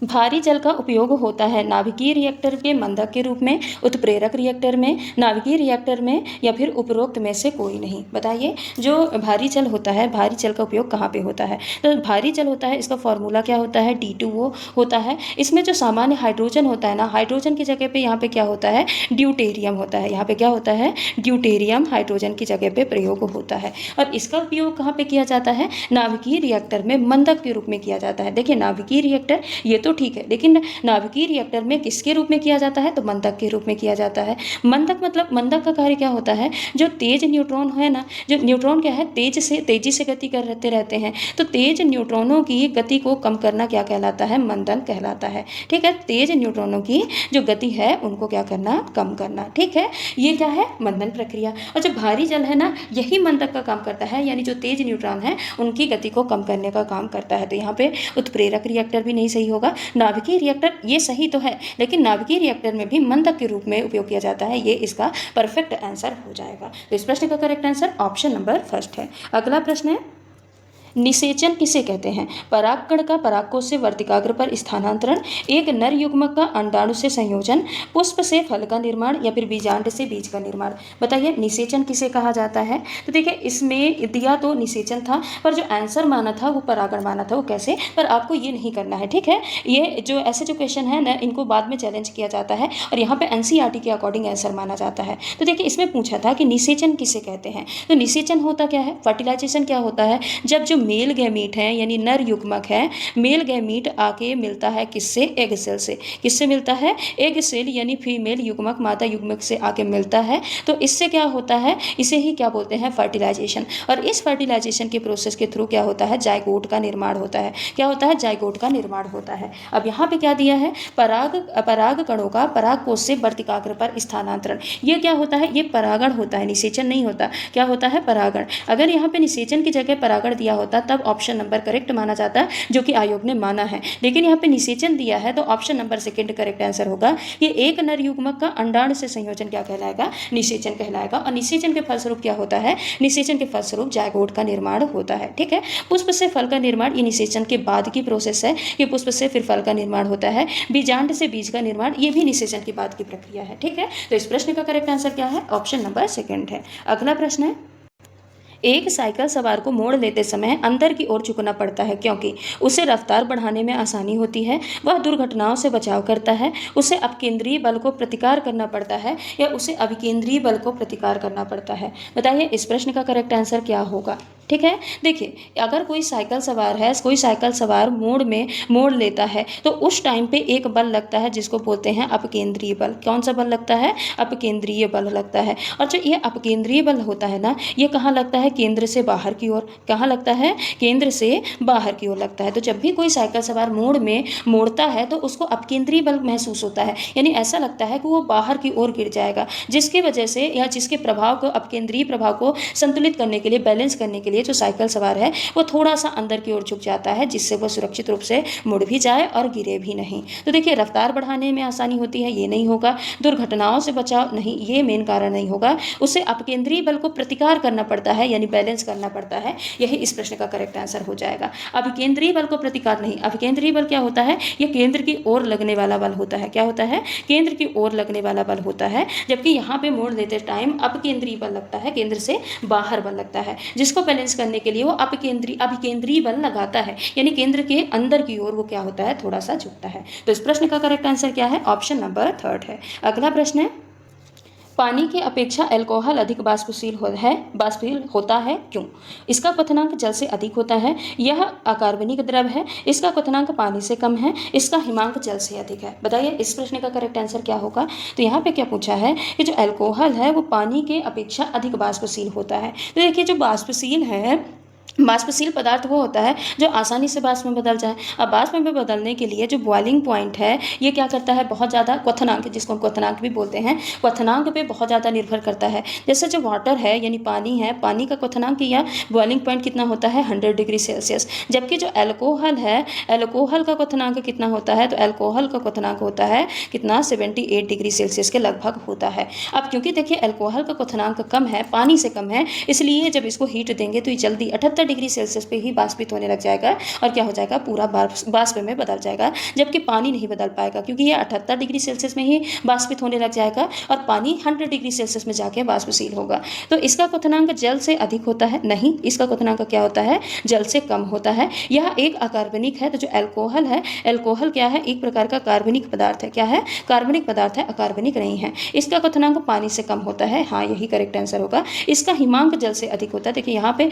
भारी जल का उपयोग होता है नाभिकीय रिएक्टर के मंदक के रूप में, उत्प्रेरक रिएक्टर में, नाभिकीय रिएक्टर में या फिर उपरोक्त में से कोई नहीं। बताइए जो भारी जल होता है, भारी जल का उपयोग कहाँ पे होता है। तो भारी जल होता है, इसका फॉर्मूला क्या होता है, D2O होता है। इसमें जो सामान्य हाइड्रोजन होता है ना, हाइड्रोजन की जगह पे यहाँ पे क्या होता है, ड्यूटेरियम होता है। यहाँ पे क्या होता है, ड्यूटेरियम हाइड्रोजन की जगह पे प्रयोग होता है। और इसका उपयोग कहाँ पे किया जाता है, नाभिकीय रिएक्टर में मंदक के रूप में किया जाता है। देखिए नाभिकीय रिएक्टर ये तो ठीक है, लेकिन नाभिकीय रिएक्टर में किसके रूप में किया जाता है, तो मंदक के रूप में किया जाता है। मंदक मतलब मंदक का कार्य क्या होता है, जो तेज न्यूट्रॉन है ना, जो न्यूट्रॉन क्या है, तेजी से गति करते रहते हैं। तो तेज न्यूट्रॉनों की गति को कम करना क्या कहलाता है, मंदन कहलाता है। ठीक है, तेज न्यूट्रॉनों की जो गति है उनको क्या करना, कम करना। ठीक है, ये क्या है, मंदन प्रक्रिया। और जो भारी जल है ना, यही मंदक का काम करता है, यानी जो तेज न्यूट्रॉन है उनकी गति को कम करने का काम करता है। तो यहाँ पे उत्प्रेरक रिएक्टर भी नहीं सही होगा। नाभिकीय रिएक्टर ये सही तो है, लेकिन नाभिकीय रिएक्टर में भी मंदक के रूप में उपयोग किया जाता है। ये इसका परफेक्ट आंसर हो जाएगा। तो इस प्रश्न का correct answer option number first है। अगला प्रश्न है, निषेचन किसे कहते हैं? परागकण का परागकोश से वर्तिकाग्र पर स्थानांतरण, एक नर युग्मक का अंडाणु से संयोजन, पुष्प से फल का निर्माण या फिर बीजांड से बीज का निर्माण। बताइए निषेचन किसे कहा जाता है? तो देखिए इसमें दिया तो निषेचन था, पर जो आंसर माना था वो परागण माना था। वो कैसे? पर आपको ये नहीं करना है, ठीक है। ये जो ऐसे जो क्वेश्चन है ना, इनको बाद में चैलेंज किया जाता है और यहाँ पे एनसीईआरटी के अकॉर्डिंग आंसर माना जाता है। तो देखिए इसमें पूछा था कि निषेचन किसे कहते हैं। तो निषेचन होता क्या है? फर्टिलाइजेशन क्या होता है? जब जो मेल गैमीट है यानी नर युग्मक है, मेल गैमीट आके मिलता है किससे? एग सेल से। किससे मिलता है? एग सेल यानी फीमेल युग्मक मादा युग्मक से आके मिलता है। तो इससे क्या होता है? इसे ही क्या बोलते हैं? फर्टिलाइजेशन। और इस फर्टिलाइजेशन के प्रोसेस के थ्रू क्या होता है? जाइगोट का निर्माण होता है। क्या होता है? जाइगोट का निर्माण होता है। अब यहाँ पे क्या दिया है? पराग कणों का परागकोश से वर्तिकाग्र पर स्थानांतरण। ये क्या होता है? ये परागण होता है, निषेचन नहीं होता। क्या होता है? परागण। अगर यहाँ पे निषेचन की जगह परागण दिया होता तब ऑप्शन नंबर करेक्ट माना जाता, जो कि आयोग ने माना है। लेकिन यहाँ पे निषेचन दिया है तो option number second correct answer होगा। ये एक नर युग्मक का अंडाणु से संयोजन क्या कहलाएगा? निषेचन कहलाएगा। और निषेचन के फलस्वरूप क्या होता है? निषेचन के फलस्वरूप जायगोट का निर्माण होता है, ठीक है। पुष्प से फल का निर्माण, ये निषेचन के बाद की प्रोसेस है कि पुष्प से फिर फल का निर्माण होता है। बीजांड से बीज का निर्माण, ये भी निषेचन के बाद की प्रक्रिया है, ठीक है। तो इस प्रश्न का करेक्ट आंसर क्या है? ऑप्शन नंबर सेकंड है। अगला प्रश्न है, एक साइकिल सवार को मोड़ लेते समय अंदर की ओर झुकना पड़ता है क्योंकि उसे रफ्तार बढ़ाने में आसानी होती है, वह दुर्घटनाओं से बचाव करता है, उसे अपकेंद्रीय बल को प्रतिकार करना पड़ता है या उसे अभिकेंद्रीय बल को प्रतिकार करना पड़ता है। बताइए इस प्रश्न का करेक्ट आंसर क्या होगा, ठीक है। देखिए अगर कोई साइकिल सवार है, कोई साइकिल सवार मोड़ लेता है तो उस टाइम पे एक बल लगता है जिसको बोलते हैं अपकेंद्रीय बल। कौन सा बल लगता है? अपकेंद्रीय बल लगता है। और जो ये अपकेंद्रीय बल होता है ना, ये कहाँ लगता है? केंद्र से बाहर की ओर। कहाँ लगता है? केंद्र से बाहर की ओर लगता है। तो जब भी कोई साइकिल सवार मोड़ता है तो उसको अपकेंद्रीय बल महसूस होता है, यानी ऐसा लगता है कि वो बाहर की ओर गिर जाएगा, जिसकी वजह से या जिसके प्रभाव को, अपकेंद्रीय प्रभाव को संतुलित करने के लिए, बैलेंस करने के लिए जो साइकिल सवार है वो थोड़ा सा अंदर की ओर झुक जाता है, जिससे वो सुरक्षित रूप से मुड़ भी जाए और गिरे भी नहीं। तो देखिए रफ्तार बढ़ाने में आसानी होती है, ये नहीं होगा। दुर्घटनाओं से बचाव, नहीं, ये मेन कारण नहीं होगा। उसे अपकेंद्रीय बल को प्रतिकार करना पड़ता है, यानी बैलेंस करना पड़ता है। यही इस प्रश्न का करेक्ट आंसर हो जाएगा। अभिकेंद्रीय बल को प्रतिकार नहीं। अभिकेंद्रीय बल क्या होता है? ये केंद्र की ओर लगने वाला बल होता है। क्या होता है? केंद्र की ओर लगने वाला बल होता है। जबकि यहाँ पे मोड़ लेते टाइम अपकेंद्रीय बल लगता है, केंद्र से बाहर बल लगता है, जिसको बैलेंस करने के लिए वो अभिकेंद्रीय बल लगाता है, यानी केंद्र के अंदर की ओर वो क्या होता है? थोड़ा सा झुकता है। तो इस प्रश्न का करेक्ट आंसर क्या है? ऑप्शन नंबर थर्ड है। अगला प्रश्न है, पानी की अपेक्षा अल्कोहल अधिक वाष्पशील होता है क्यों? इसका क्वथनांक जल से अधिक होता है, यह अकार्बनिक द्रव है, इसका क्वथनांक पानी से कम है, इसका हिमांक जल से अधिक है। बताइए इस प्रश्न का करेक्ट आंसर क्या होगा? तो यहाँ पे क्या पूछा है कि जो अल्कोहल है वो पानी के अपेक्षा अधिक वाष्पशील होता है। तो देखिए जो वाष्पशील पदार्थ वो होता है जो आसानी से वाष्प में बदल जाए। अब वाष्प में बदलने के लिए जो बॉइलिंग पॉइंट है ये क्या करता है? बहुत ज़्यादा क्वथनांक, जिसको हम क्वथनांक भी बोलते हैं, क्वथनांक पे बहुत ज़्यादा निर्भर करता है। जैसे जो वाटर है यानी पानी है, पानी का क्वथनांक या बॉइलिंग पॉइंट कितना होता है? 100 डिग्री सेल्सियस। जबकि जो एल्कोहल है, एल्कोहल का क्वथनांक कितना होता है? तो एल्कोहल का क्वथनांक होता है कितना? 78 डिग्री सेल्सियस के लगभग होता है। अब क्योंकि देखिए एल्कोहल का क्वथनांक कम है, पानी से कम है, इसलिए जब इसको हीट देंगे तो ये जल्दी 78 डिग्री सेल्सियस पे ही वाष्पित होने लग जाएगा और क्या हो जाएगा? पूरा वाष्प में बदल जाएगा। जबकि पानी नहीं बदल पाएगा क्योंकि ये 78 डिग्री सेल्सियस में ही वाष्पित होने लग जाएगा और पानी 100 डिग्री सेल्सियस में जाके वाष्पशील होगा। तो इसका क्वथनांक जल से अधिक होता है? नहीं, इसका क्वथनांक क्या होता है? जल से कम होता है। यह एक अकार्बनिक है। तो जो एल्कोहल है, एल्कोहल क्या है? एक प्रकार का कार्बनिक पदार्थ है। क्या है? कार्बनिक पदार्थ है, अकार्बनिक नहीं है। इसका क्वथनांक पानी से कम होता है। हाँ, यही करेक्ट आंसर होगा। इसका हिमांक जल से अधिक होता है। देखिए यहाँ पे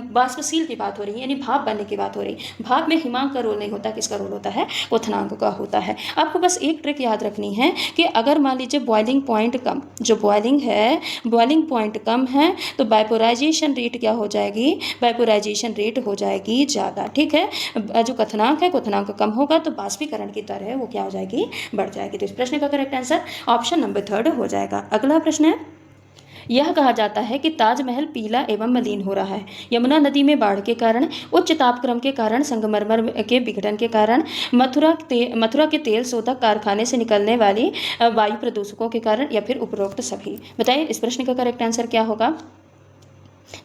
वाष्पशील की बात हो रही है, यानी भाप बनने की बात हो रही है। भाप में हिमांक का रोल नहीं होता, किसका रोल होता है? क्वथनांक का होता है। आपको बस एक ट्रिक याद रखनी है कि अगर मान लीजिए बॉइलिंग पॉइंट कम, जो बॉइलिंग पॉइंट कम है तो वाइपोराइजेशन रेट क्या हो जाएगी? वाइपोराइजेशन रेट हो जाएगी ज़्यादा, ठीक है। जो क्वथनांक है, क्वथनांक कम होगा तो बाष्पीकरण की दर है वो क्या हो जाएगी? बढ़ जाएगी। तो इस प्रश्न का correct answer option number third हो जाएगा। अगला प्रश्न है, यह कहा जाता है कि ताजमहल पीला एवं मलिन हो रहा है। यमुना नदी में बाढ़ के कारण, उच्च तापक्रम के कारण, संगमरमर के विघटन के कारण, मथुरा के तेल शोधक कारखाने से निकलने वाली वायु प्रदूषकों के कारण, या फिर उपरोक्त सभी। बताइए इस प्रश्न का करेक्ट आंसर क्या होगा?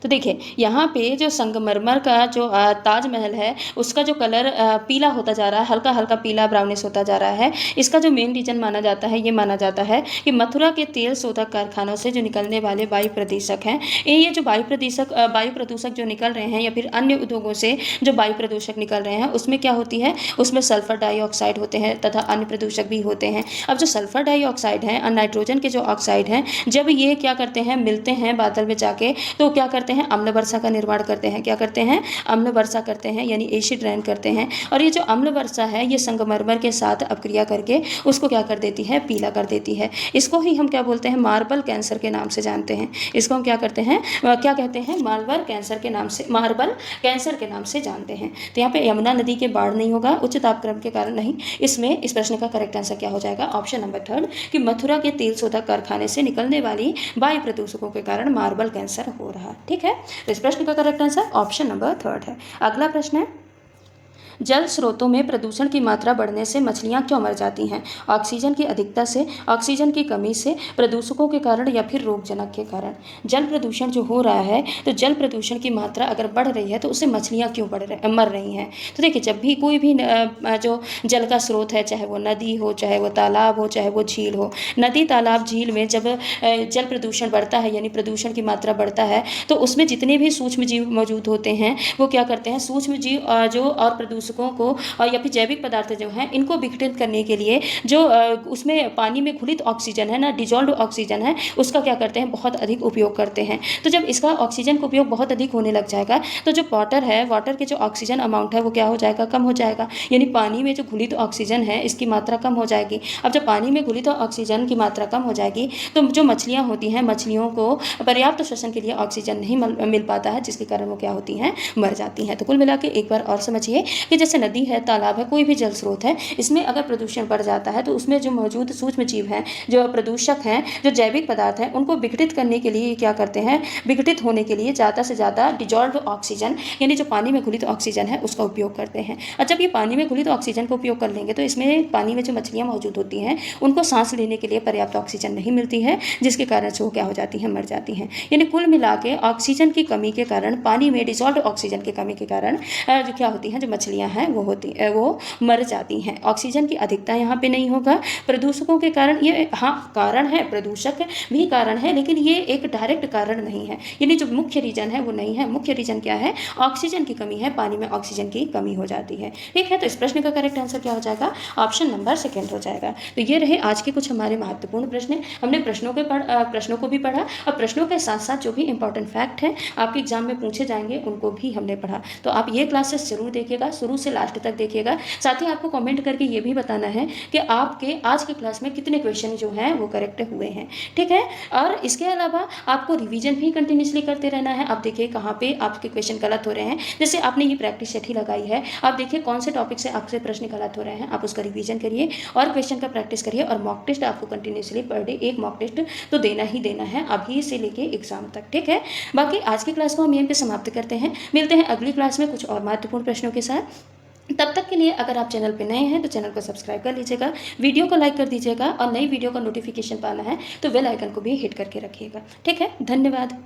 तो देखिए यहाँ पे जो संगमरमर का जो ताजमहल है उसका जो कलर पीला होता जा रहा है, हल्का हल्का पीला ब्राउनिश होता जा रहा है। इसका जो मेन रीज़न माना जाता है, ये माना जाता है कि मथुरा के तेल शोधक कारखानों से जो निकलने वाले वायु प्रदूषक हैं, ये जो वायु प्रदूषक जो निकल रहे हैं या फिर अन्य उद्योगों से जो वायु प्रदूषक निकल रहे हैं उसमें क्या होती है, उसमें सल्फर डाइऑक्साइड होते हैं तथा अन्य प्रदूषक भी होते हैं। अब जो सल्फर डाइऑक्साइड है और नाइट्रोजन के जो ऑक्साइड हैं, जब ये क्या करते हैं, मिलते हैं बादल में जाके, तो क्या करते हैं, अम्ल वर्षा का निर्माण करते हैं। क्या करते हैं, अम्ल वर्षा करते हैं, यानी एसिड रेन करते हैं। और ये जो अम्ल वर्षा है ये संगमरमर के साथ अपक्रिया करके उसको क्या कर देती है, पीला कर देती है। इसको ही हम क्या बोलते हैं, मार्बल कैंसर के नाम से जानते हैं। इसको हम क्या करते हैं, क्या कहते हैं, मार्बल कैंसर के नाम से जानते हैं। तो यहाँ पे यमुना नदी के बाढ़ नहीं होगा, उच्च तापक्रम के कारण नहीं। इसमें इस प्रश्न का करेक्ट आंसर क्या हो जाएगा, ऑप्शन नंबर 3 कि मथुरा के तेल शोधक कारखाने से निकलने वाली वायु प्रदूषकों के कारण मार्बल कैंसर हो रहा है। ठीक है, तो इस प्रश्न का करेक्ट आंसर ऑप्शन नंबर 3 है। अगला प्रश्न है, जल स्रोतों में प्रदूषण की मात्रा बढ़ने से मछलियां क्यों मर जाती हैं? ऑक्सीजन की अधिकता से, ऑक्सीजन की कमी से, प्रदूषकों के कारण या फिर रोगजनक के कारण। जल प्रदूषण जो हो रहा है, तो जल प्रदूषण की मात्रा अगर बढ़ रही है तो उससे मछलियां क्यों मर रही हैं? तो देखिए, जब भी कोई भी जो जल का स्रोत है, चाहे वो नदी हो, चाहे वो तालाब हो, चाहे वो झील हो, नदी तालाब झील में जब जल प्रदूषण बढ़ता है यानी प्रदूषण की मात्रा बढ़ता है, तो उसमें जितने भी सूक्ष्म जीव मौजूद होते हैं वो क्या करते हैं, सूक्ष्म जीव जो और प्रदूषकों को और या फिर जैविक पदार्थ जो हैं इनको विघटित करने के लिए जो उसमें पानी में घुलित ऑक्सीजन है ना, डिजॉल्व ऑक्सीजन है, उसका क्या करते हैं, बहुत अधिक उपयोग करते हैं। तो जब इसका ऑक्सीजन का उपयोग बहुत अधिक होने लग जाएगा तो जो वाटर है, वाटर के जो ऑक्सीजन अमाउंट है वो क्या हो जाएगा, कम हो जाएगा। यानी पानी में जो घुलित ऑक्सीजन है इसकी मात्रा कम हो जाएगी। अब जब पानी में घुलित ऑक्सीजन की मात्रा कम हो जाएगी तो जो मछलियाँ होती हैं, मछलियों को पर्याप्त श्वसन के लिए ऑक्सीजन नहीं मिल पाता है, जिसके कारण वो क्या होती हैं, मर जाती हैं। तो कुल मिला के एक बार और समझिए कि जैसे नदी है, तालाब है, कोई भी जल स्रोत है, इसमें अगर प्रदूषण बढ़ जाता है तो उसमें जो मौजूद सूक्ष्म जीव हैं, जो प्रदूषक हैं, जो जैविक पदार्थ हैं, उनको विघटित करने के लिए क्या करते हैं, विघटित होने के लिए ज़्यादा से ज़्यादा डिजॉल्व ऑक्सीजन यानी जो पानी में घुलित ऑक्सीजन है उसका उपयोग करते हैं। और जब ये पानी में घुलित ऑक्सीजन का उपयोग कर लेंगे तो इसमें पानी में जो मछलियाँ मौजूद होती हैं उनको सांस लेने के लिए पर्याप्त ऑक्सीजन नहीं मिलती है, जिसके कारण से वो क्या हो जाती हैं, मर जाती हैं। यानी कुल मिला के ऑक्सीजन की कमी के कारण, पानी में डिजॉल्व ऑक्सीजन की कमी के कारण जो क्या होती हैं, जो मछलियाँ हैं वो मर जाती हैं। ऑक्सीजन की अधिकता यहाँ पे नहीं होगा। प्रदूषकों के कारण, ये हाँ कारण है, प्रदूषक भी कारण है, लेकिन ये एक डायरेक्ट कारण नहीं है। यानी जो मुख्य रीजन है वो नहीं है। मुख्य रीजन क्या है, ऑक्सीजन की कमी है, पानी में ऑक्सीजन की कमी हो जाती है। ठीक है, तो इस प्रश्न का करेक्ट आंसर क्या हो जाएगा, ऑप्शन नंबर 2 हो जाएगा। तो ये रहे आज के कुछ हमारे महत्वपूर्ण प्रश्न। हमने प्रश्नों को भी पढ़ा और प्रश्नों के साथ साथ जो भी इंपॉर्टेंट फैक्ट हैं आपके एग्जाम में पूछे जाएंगे उनको भी हमने पढ़ा। तो आप ये क्लासेस जरूर देखिएगा, शुरू से लास्ट तक देखिएगा। साथ ही आपको कमेंट करके ये भी बताना है कि आपके आज के क्लास में कितने क्वेश्चन जो हैं वो करेक्ट हुए हैं। ठीक है, और इसके अलावा आपको रिवीजन भी कंटिन्यूसली करते रहना है। आप देखिए कहाँ पे आपके क्वेश्चन गलत हो रहे हैं। जैसे आपने ये प्रैक्टिस सेट ही लगाई है, आप देखिए कौन से टॉपिक से आपसे प्रश्न गलत हो रहे हैं, आप उसका रिवीजन करिए और क्वेश्चन का प्रैक्टिस करिए। और मॉक टेस्ट आपको कंटिन्यूसली पर डे एक मॉक टेस्ट तो देना ही देना है, अभी से लेके एग्जाम तक। ठीक है, बाकी आज की क्लास को हम यहीं पे समाप्त करते हैं। मिलते हैं अगली क्लास में कुछ और महत्वपूर्ण प्रश्नों के साथ। तब तक के लिए अगर आप चैनल पे नए हैं तो चैनल को सब्सक्राइब कर लीजिएगा, वीडियो को लाइक कर दीजिएगा और नई वीडियो का नोटिफिकेशन पाना है तो बेल आइकन को भी हिट करके रखिएगा। ठीक है, धन्यवाद।